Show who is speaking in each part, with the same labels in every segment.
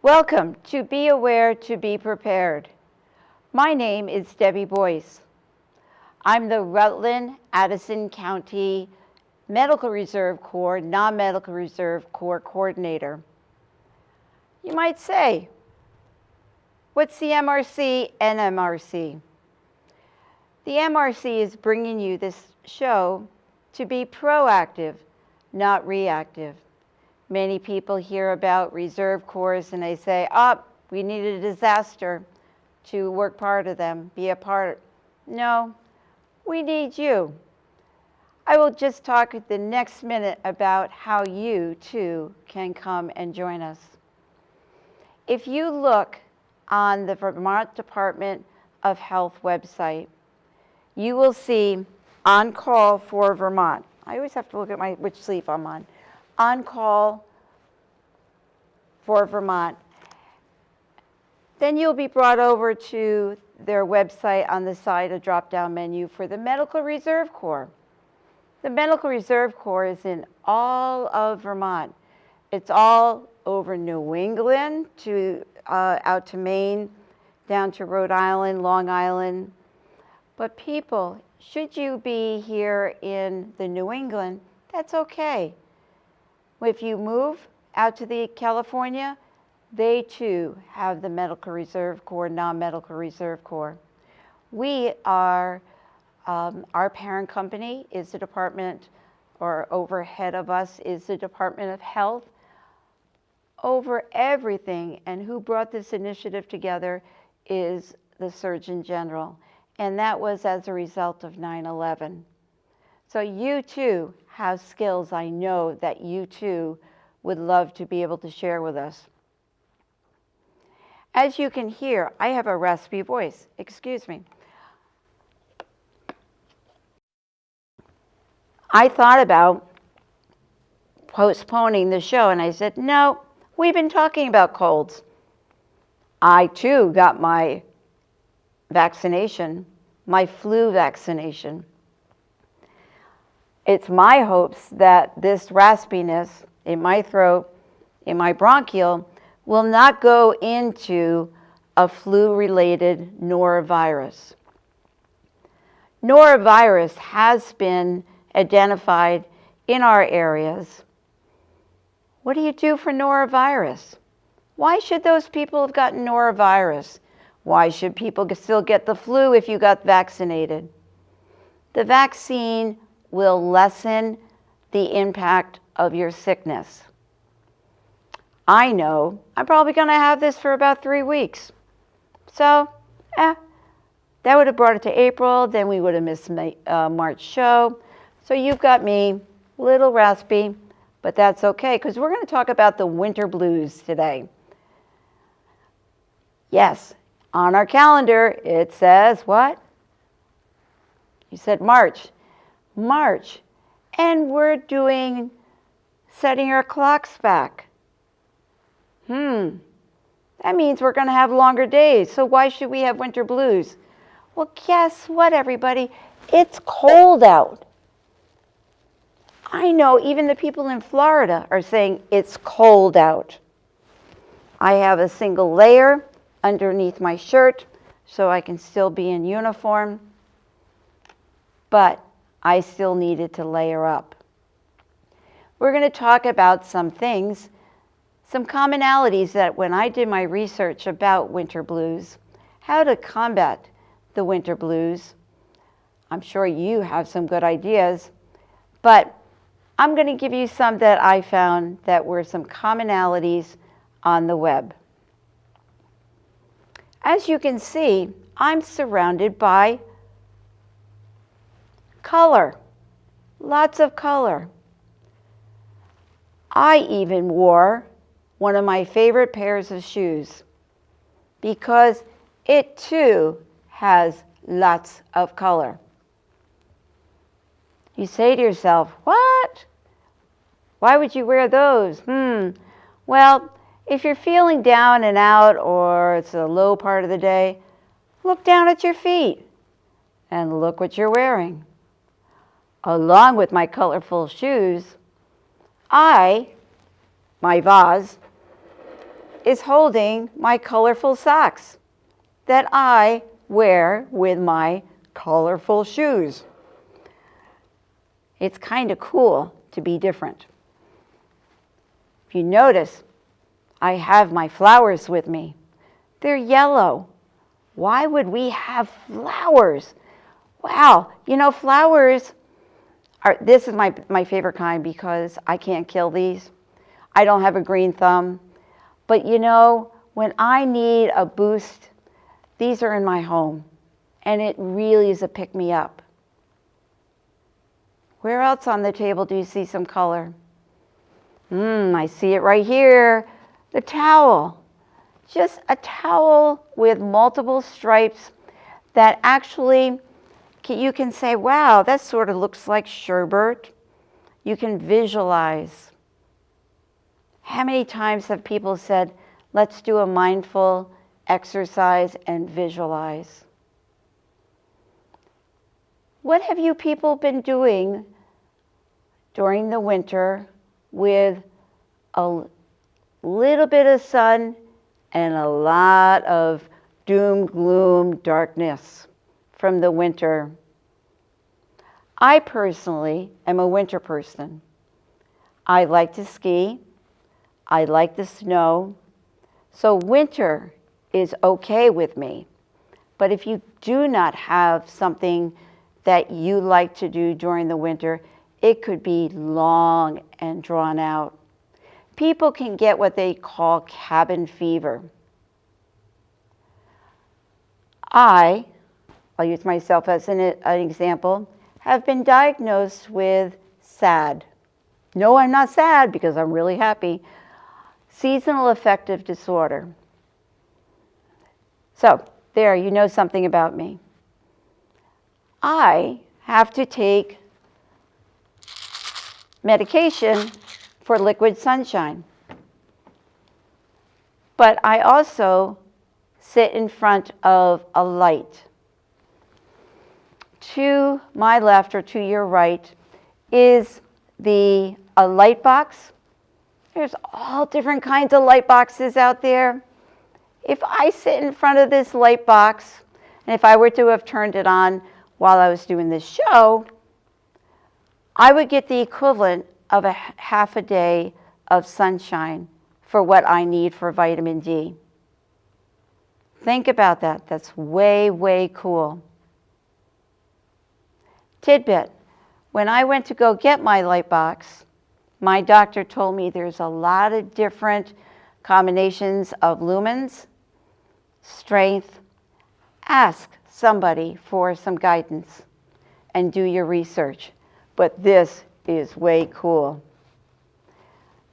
Speaker 1: Welcome to Be Aware to Be Prepared. My name is Debbie Boyce. I'm the Rutland-Addison County Medical Reserve Corps, Non-Medical Reserve Corps Coordinator. You might say, what's the MRC and MRC? The MRC is bringing you this show to be proactive, not reactive. Many people hear about Reserve Corps and they say, we need a disaster to work part of them, be a part. No, we need you. I will just talk the next minute about how you too can come and join us. If you look on the Vermont Department of Health website, you will see On Call for Vermont. I always have to look at which sleeve I'm on. On Call for Vermont. Then you'll be brought over to their website on the side, a drop-down menu for the Medical Reserve Corps. The Medical Reserve Corps is in all of Vermont. It's all over New England, out to Maine, down to Rhode Island, Long Island. But people, should you be here in the New England, that's okay. If you move out to the California, they too have the Medical Reserve Corps, Non-Medical Reserve Corps. We are, our parent company is the department, or overhead of us is the Department of Health. Over everything, and who brought this initiative together is the Surgeon General. And that was as a result of 9/11. So you too have skills I know that you too would love to be able to share with us. As you can hear, I have a raspy voice. Excuse me. I thought about postponing the show, and I said, no, we've been talking about colds. I too got my vaccination, my flu vaccination. It's my hopes that this raspiness in my throat, in my bronchial, will not go into a flu-related norovirus. Norovirus has been identified in our areas. What do you do for norovirus? Why should those people have gotten norovirus? Why should people still get the flu if you got vaccinated? The vaccine will lessen the impact of your sickness. I know I'm probably going to have this for about 3 weeks. So, that would have brought it to April, then we would have missed March show. So you've got me, a little raspy, but that's okay, because we're going to talk about the winter blues today. Yes, on our calendar, it says what? You said March. March. And we're doing setting our clocks back. That means we're going to have longer days. So why should we have winter blues? Well, guess what, everybody? It's cold out. I know even the people in Florida are saying it's cold out. I have a single layer underneath my shirt so I can still be in uniform, but I still needed to layer up. We're going to talk about some things, some commonalities that when I did my research about winter blues, how to combat the winter blues. I'm sure you have some good ideas, but I'm going to give you some that I found that were some commonalities on the web. As you can see, I'm surrounded by color, lots of color. I even wore one of my favorite pairs of shoes because it too has lots of color. You say to yourself, what? Why would you wear those? Well, if you're feeling down and out or it's a low part of the day, look down at your feet and look what you're wearing. Along with my colorful shoes, my vase is holding my colorful socks that I wear with my colorful shoes. It's kind of cool to be different. If you notice, I have my flowers with me. They're yellow. Why would we have flowers? Wow, you know, flowers are, this is my favorite kind because I can't kill these. I don't have a green thumb. But you know, when I need a boost, these are in my home. And it really is a pick-me-up. Where else on the table do you see some color? I see it right here. The towel. Just a towel with multiple stripes that actually you can say, wow, that sort of looks like sherbet. You can visualize. How many times have people said, let's do a mindful exercise and visualize? What have you people been doing during the winter with a little bit of sun and a lot of doom, gloom, darkness from the winter? I personally am a winter person. I like to ski. I like the snow. So winter is okay with me. But if you do not have something that you like to do during the winter, it could be long and drawn out. People can get what they call cabin fever. I'll use myself as an example, have been diagnosed with SAD. No, I'm not sad because I'm really happy. Seasonal affective disorder. So there, you know something about me. I have to take medication for liquid sunshine. But I also sit in front of a light. To my left or to your right is a light box. There's all different kinds of light boxes out there. If I sit in front of this light box, and if I were to have turned it on while I was doing this show, I would get the equivalent of a half a day of sunshine for what I need for vitamin D. Think about that. That's way, way cool. Tidbit. When I went to go get my light box, my doctor told me there's a lot of different combinations of lumens, strength. Ask somebody for some guidance and do your research. But this is way cool.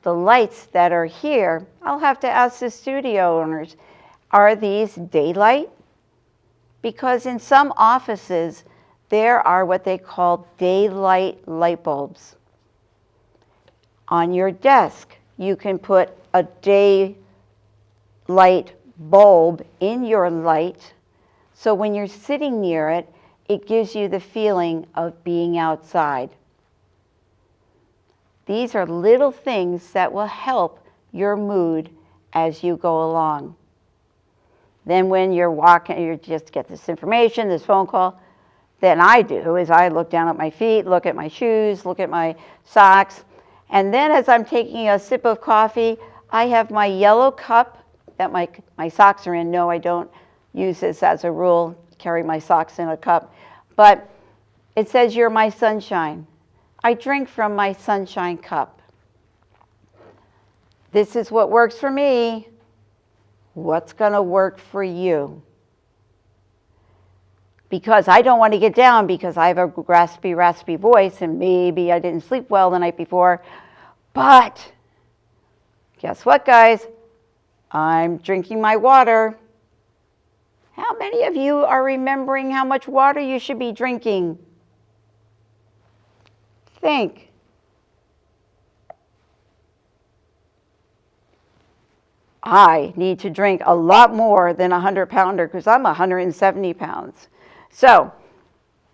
Speaker 1: The lights that are here, I'll have to ask the studio owners, are these daylight? Because in some offices, there are what they call daylight light bulbs. On your desk, you can put a daylight bulb in your light, so when you're sitting near it, it gives you the feeling of being outside. These are little things that will help your mood as you go along. Then when you're walking, you just get this information, this phone call, then I do is I look down at my feet, look at my shoes, look at my socks, and then as I'm taking a sip of coffee, I have my yellow cup that my socks are in. No, I don't use this as a rule, carry my socks in a cup, but it says, "You're my sunshine." I drink from my sunshine cup. This is what works for me. What's going to work for you? Because I don't want to get down because I have a raspy voice and maybe I didn't sleep well the night before. But guess what, guys? I'm drinking my water. How many of you are remembering how much water you should be drinking? Think. I need to drink a lot more than a 100-pounder because I'm 170 pounds. So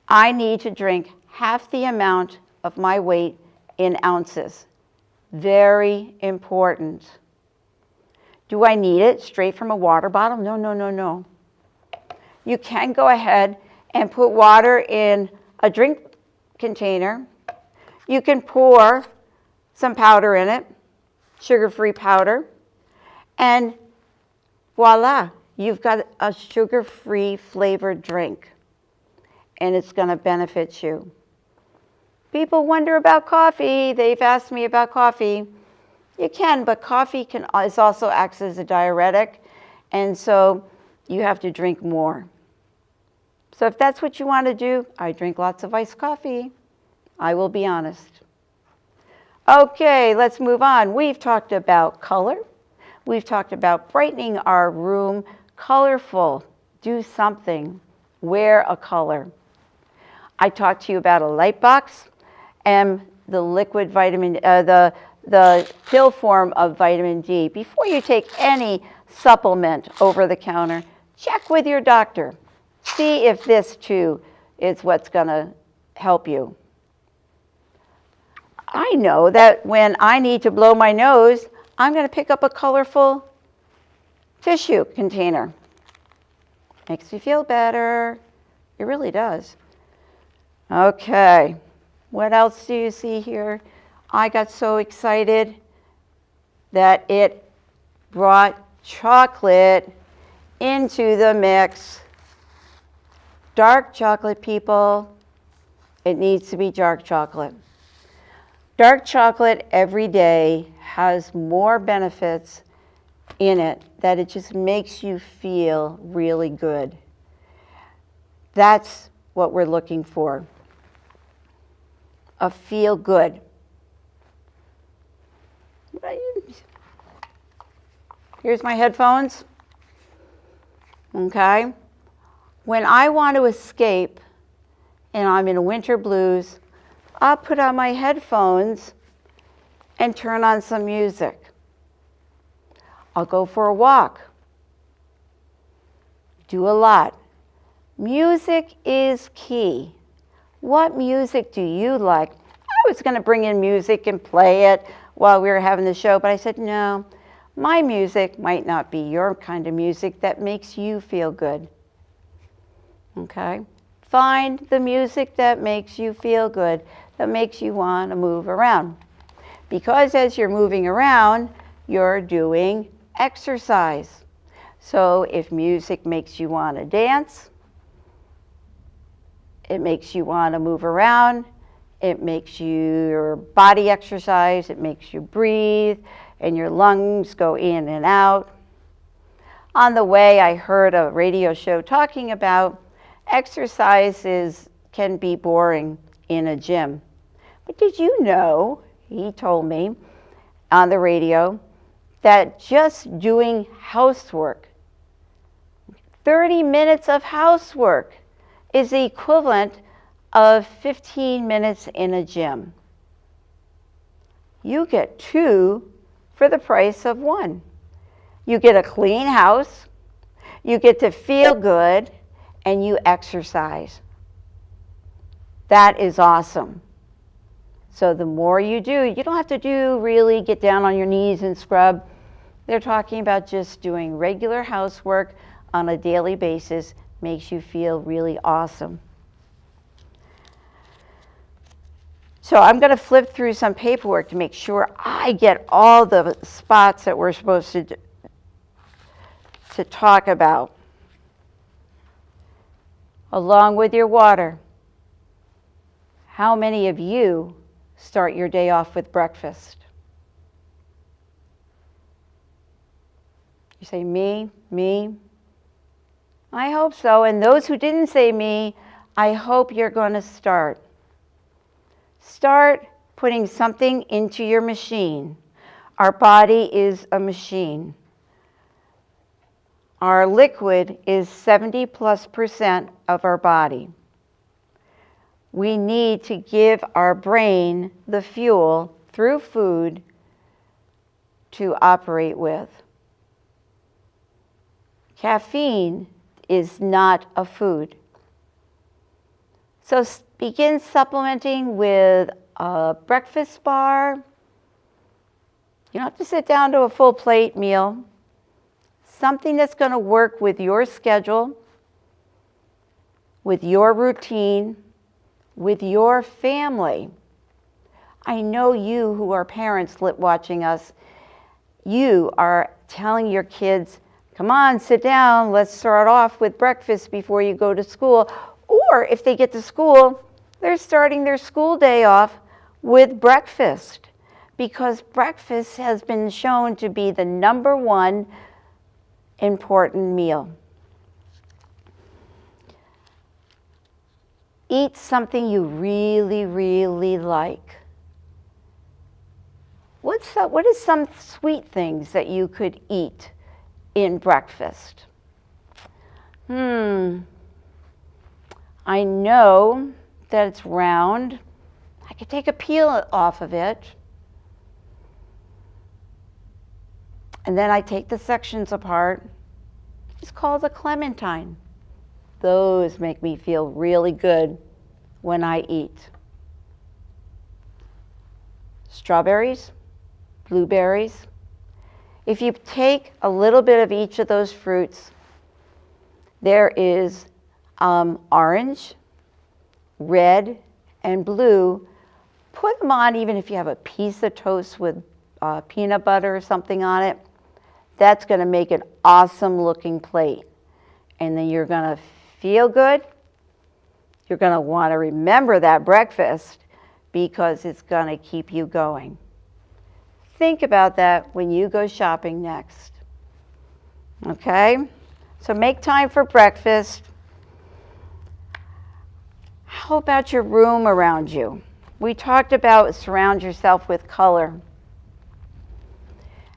Speaker 1: I need to drink half the amount of my weight in ounces. Very important. Do I need it straight from a water bottle? No, no, no, no. You can go ahead and put water in a drink container. You can pour some powder in it, sugar-free powder, and voila, you've got a sugar-free flavored drink, and it's going to benefit you. People wonder about coffee. They've asked me about coffee. You can, but coffee is also acts as a diuretic, and so you have to drink more. So if that's what you want to do, I drink lots of iced coffee. I will be honest. Okay, let's move on. We've talked about color. We've talked about brightening our room colorful. Do something. Wear a color. I talked to you about a light box and the liquid vitamin, the pill form of vitamin D. Before you take any supplement over the counter, check with your doctor. See if this too is what's going to help you. I know that when I need to blow my nose, I'm going to pick up a colorful tissue container. Makes me feel better. It really does. Okay, what else do you see here? I got so excited that it brought chocolate into the mix. Dark chocolate, people. It needs to be dark chocolate. Dark chocolate every day has more benefits in it that it just makes you feel really good. That's what we're looking for. A feel good. Here's my headphones. Okay. When I want to escape and I'm in winter blues, I'll put on my headphones and turn on some music. I'll go for a walk. Do a lot. Music is key. What music do you like? I was going to bring in music and play it while we were having the show, but I said, no, my music might not be your kind of music that makes you feel good. Okay? Find the music that makes you feel good, that makes you want to move around. Because as you're moving around, you're doing exercise. So if music makes you want to dance, it makes you want to move around, it makes your body exercise, it makes you breathe, and your lungs go in and out. On the way, I heard a radio show talking about exercises can be boring in a gym. But did you know, he told me on the radio, that just doing housework, 30 minutes of housework, is the equivalent of 15 minutes in a gym. You get 2 for the price of 1. You get a clean house, you get to feel good, and you exercise. That is awesome. So the more you do, you don't have to really get down on your knees and scrub. They're talking about just doing regular housework on a daily basis makes you feel really awesome. So I'm going to flip through some paperwork to make sure I get all the spots that we're supposed to talk about. Along with your water, how many of you start your day off with breakfast? You say, me? I hope so. And those who didn't say me, I hope you're going to start. Start putting something into your machine. Our body is a machine. Our liquid is 70+% of our body. We need to give our brain the fuel through food to operate with. Caffeine is not a food. So begin supplementing with a breakfast bar. You don't have to sit down to a full plate meal. something that's going to work with your schedule, with your routine, with your family. I know you who are parents watching us, you are telling your kids, come on, sit down, let's start off with breakfast before you go to school. Or if they get to school, they're starting their school day off with breakfast, because breakfast has been shown to be the #1 important meal. Eat something you really, really like. What is some sweet things that you could eat in breakfast? I know that it's round. I could take a peel off of it. And then I take the sections apart. It's called a clementine. Those make me feel really good when I eat. Strawberries, blueberries. If you take a little bit of each of those fruits, there is orange, red, and blue. Put them on, even if you have a piece of toast with peanut butter or something on it. That's going to make an awesome looking plate. And then you're going to feel good. You're going to want to remember that breakfast because it's going to keep you going. Think about that when you go shopping next. Okay? So make time for breakfast. How about your room around you? We talked about surround yourself with color.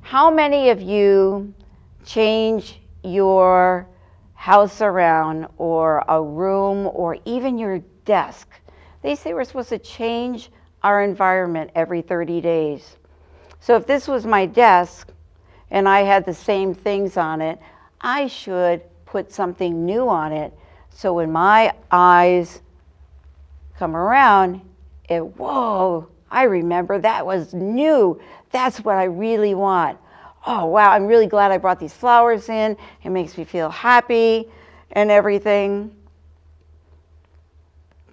Speaker 1: How many of you change your house around, or a room, or even your desk? They say we're supposed to change our environment every 30 days. So if this was my desk and I had the same things on it, I should put something new on it. So when my eyes come around, whoa, I remember that was new. That's what I really want. Oh, wow, I'm really glad I brought these flowers in. It makes me feel happy and everything.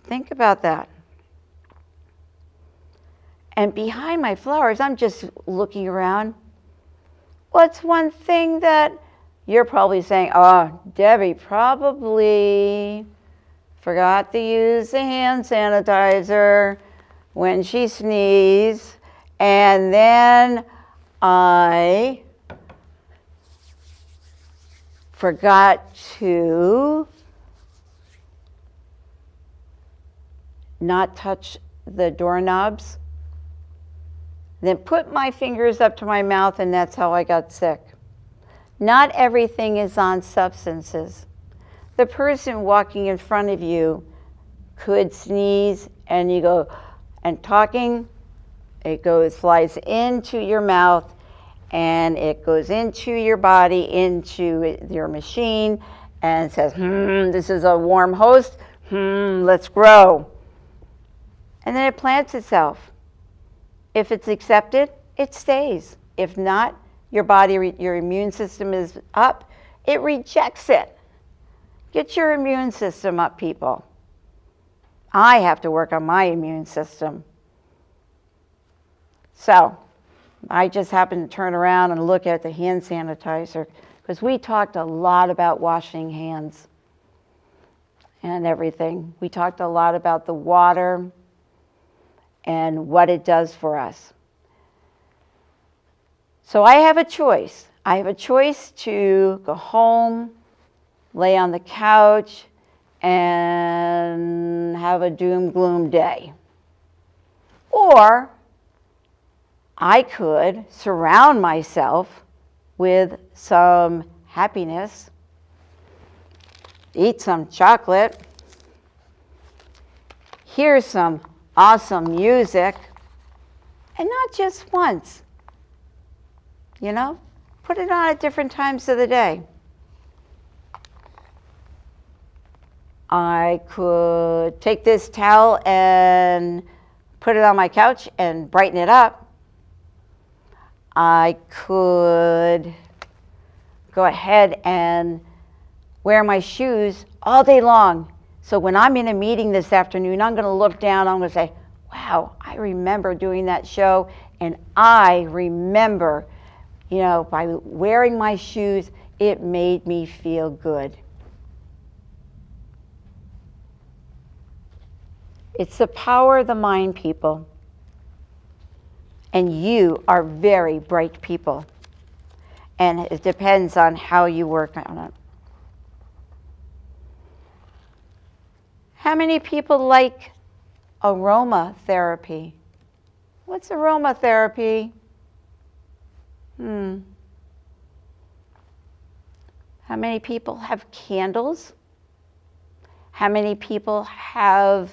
Speaker 1: Think about that. And behind my flowers, I'm just looking around. What's one thing that you're probably saying, oh, Debbie probably forgot to use the hand sanitizer when she sneezed, and then I forgot to not touch the doorknobs, then put my fingers up to my mouth, and that's how I got sick. Not everything is on substances. The person walking in front of you could sneeze, and you go, and talking, it flies into your mouth, and it goes into your body, into your machine, and says, this is a warm host, let's grow. And then it plants itself. If it's accepted, it stays. If not, your body, your immune system is up, it rejects it. Get your immune system up, people. I have to work on my immune system. So I just happened to turn around and look at the hand sanitizer, because we talked a lot about washing hands and everything. We talked a lot about the water and what it does for us. So I have a choice. I have a choice to go home, lay on the couch, and have a doom gloom day. Or I could surround myself with some happiness, eat some chocolate, hear some awesome music, and not just once, you know? Put it on at different times of the day. I could take this towel and put it on my couch and brighten it up. I could go ahead and wear my shoes all day long. So when I'm in a meeting this afternoon, I'm going to look down, I'm going to say, wow, I remember doing that show, and I remember, by wearing my shoes, it made me feel good. It's the power of the mind, people. And you are very bright people. And it depends on how you work on it. How many people like aromatherapy? What's aromatherapy? How many people have candles? How many people have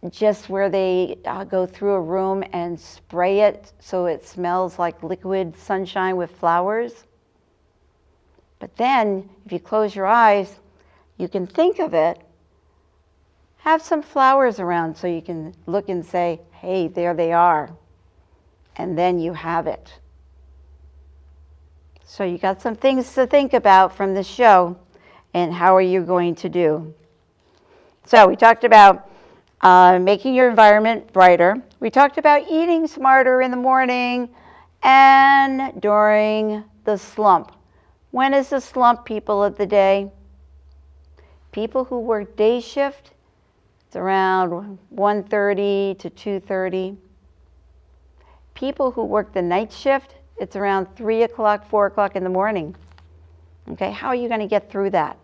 Speaker 1: just where they go through a room and spray it so it smells like liquid sunshine with flowers? But then, if you close your eyes, you can think of it. Have some flowers around so you can look and say, hey, there they are. And then you have it. So you got some things to think about from the show, and how are you going to do? So we talked about making your environment brighter. We talked about eating smarter in the morning and during the slump. When is the slump, people of the day? People who work day shift, it's around 1:30 to 2:30. People who work the night shift, it's around 3 o'clock, 4 o'clock in the morning. Okay, how are you going to get through that?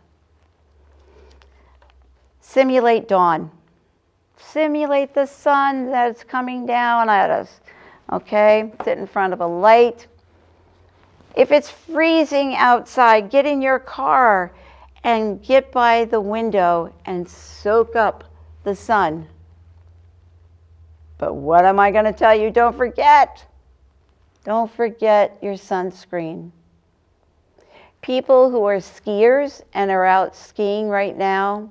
Speaker 1: Simulate dawn. Simulate the sun that's coming down at us. Okay, sit in front of a light. If it's freezing outside, get in your car and get by the window and soak up the sun. But what am I going to tell you? Don't forget your sunscreen. People who are skiers and are out skiing right now,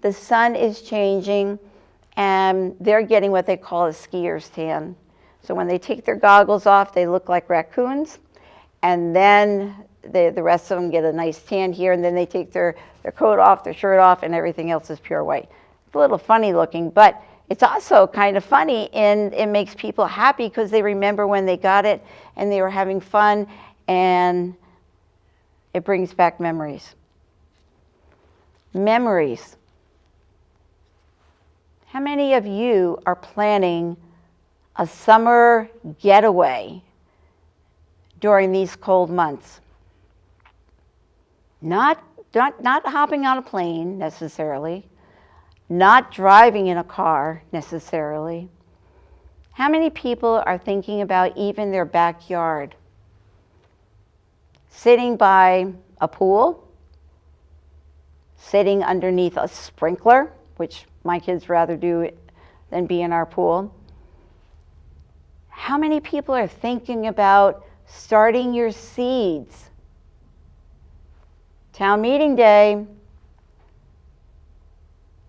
Speaker 1: the sun is changing and they're getting what they call a skier's tan. So when they take their goggles off, they look like raccoons, and then the rest of them get a nice tan here, and then they take their coat off, their shirt off, and everything else is pure white. It's a little funny looking, but it's also kind of funny, and it makes people happy because they remember when they got it and they were having fun, and it brings back memories. Memories. How many of you are planning a summer getaway during these cold months? Not hopping on a plane necessarily, not driving in a car necessarily. How many people are thinking about even their backyard? Sitting by a pool, sitting underneath a sprinkler, which my kids rather do than be in our pool. How many people are thinking about starting your seeds? Town meeting day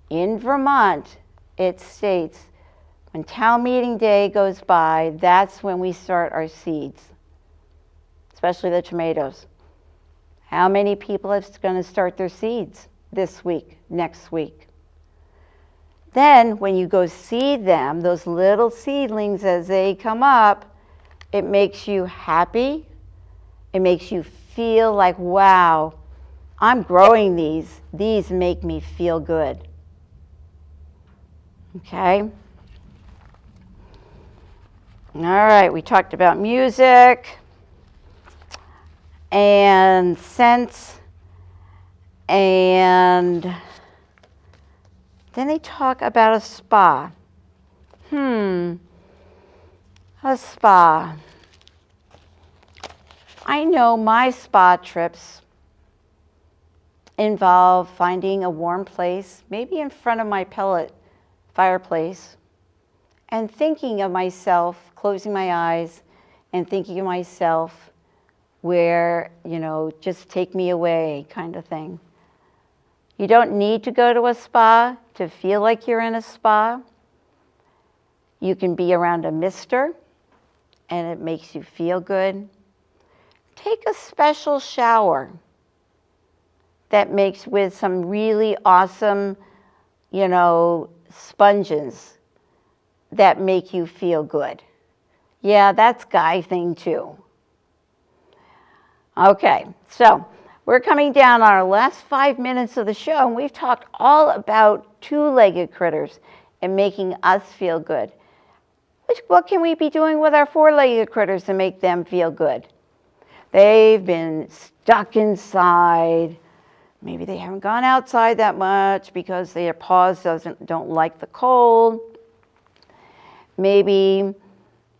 Speaker 1: in Vermont, it states, when town meeting day goes by, that's when we start our seeds, especially the tomatoes. How many people are going to start their seeds this week, next week? Then when you go seed them, those little seedlings as they come up, it makes you happy. It makes you feel like, wow, I'm growing these. These make me feel good. Okay? All right, we talked about music and scents, and then they talk about a spa. A spa. I know my spa trips involve finding a warm place, maybe in front of my pellet fireplace, and thinking of myself, closing my eyes, and thinking of myself where, just take me away kind of thing. You don't need to go to a spa to feel like you're in a spa. You can be around a mister, and it makes you feel good. take a special shower that makes with some really awesome, sponges that make you feel good. Yeah, that's guy thing too. Okay, so we're coming down on our last 5 minutes of the show, and we've talked all about two-legged critters and making us feel good. What can we be doing with our four-legged critters to make them feel good? They've been stuck inside. Maybe they haven't gone outside that much because their paws don't like the cold. Maybe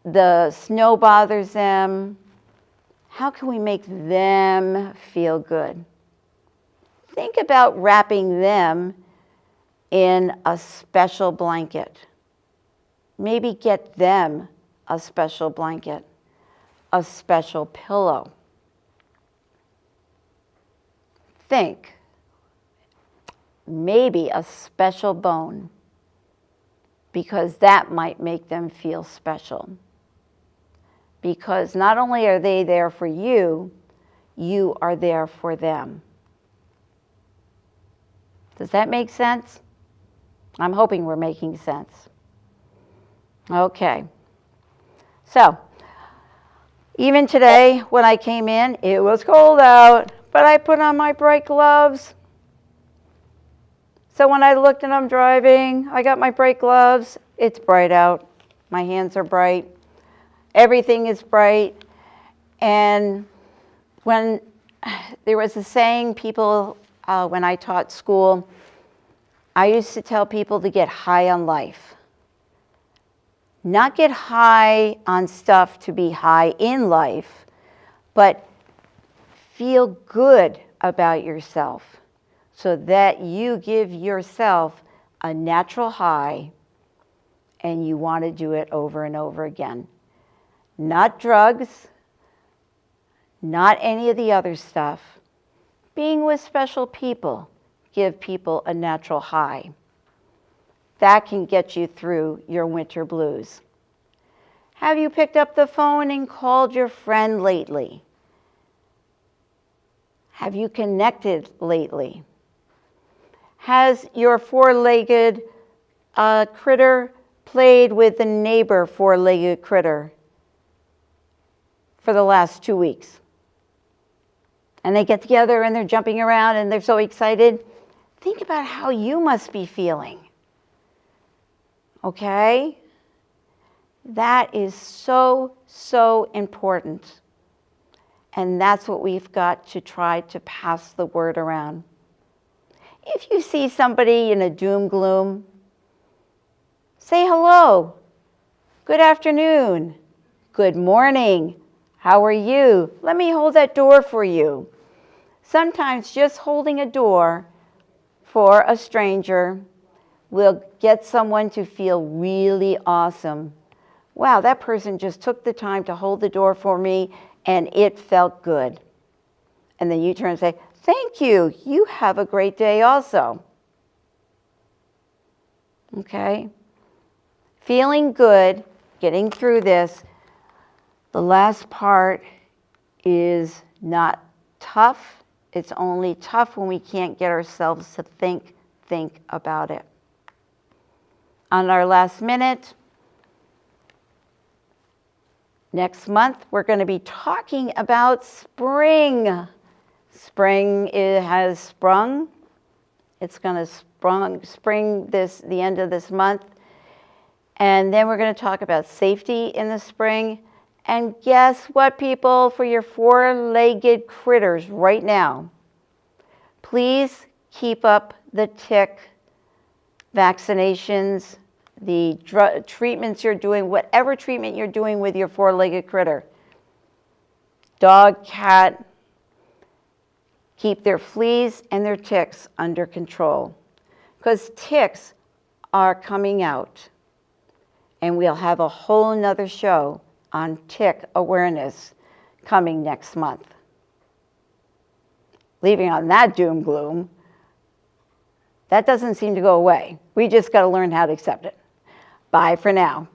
Speaker 1: the snow bothers them. How can we make them feel good? Think about wrapping them in a special blanket. Maybe get them a special blanket, a special pillow. Think, maybe a special bone, because that might make them feel special. Because not only are they there for you, you are there for them. Does that make sense? I'm hoping we're making sense. Okay. So, even today when I came in, it was cold out, but I put on my bright gloves. So when I looked and I'm driving, I got my bright gloves. It's bright out. My hands are bright. Everything is bright. And when there was a saying, when I taught school, I used to tell people to get high on life. Not get high on stuff to be high in life, but feel good about yourself so that you give yourself a natural high and you want to do it over and over again. Not drugs, not any of the other stuff. Being with special people, give people a natural high. That can get you through your winter blues. Have you picked up the phone and called your friend lately? Have you connected lately? Has your four-legged critter played with the neighbor four-legged critter for the last 2 weeks? And they get together and they're jumping around and they're so excited. Think about how you must be feeling. Okay? That is so, so important. And that's what we've got to try to pass the word around. If you see somebody in a doom gloom, say hello. Good afternoon. Good morning. How are you? Let me hold that door for you. Sometimes just holding a door for a stranger will get someone to feel really awesome. Wow, that person just took the time to hold the door for me and it felt good. And then you turn and say, thank you. You have a great day also. Okay? Feeling good, getting through this. The last part is not tough. It's only tough when we can't get ourselves to think about it. On our last minute, next month, we're going to be talking about spring. Spring has sprung. It's going to spring the end of this month. And then we're going to talk about safety in the spring. And guess what, people, for your four-legged critters right now, please keep up the tick vaccinations, the treatments you're doing, whatever treatment you're doing with your four-legged critter. Dog, cat, keep their fleas and their ticks under control. Because ticks are coming out. And we'll have a whole nother show on tick awareness coming next month. Leaving on that doom gloom, that doesn't seem to go away. We just got to learn how to accept it. Bye for now.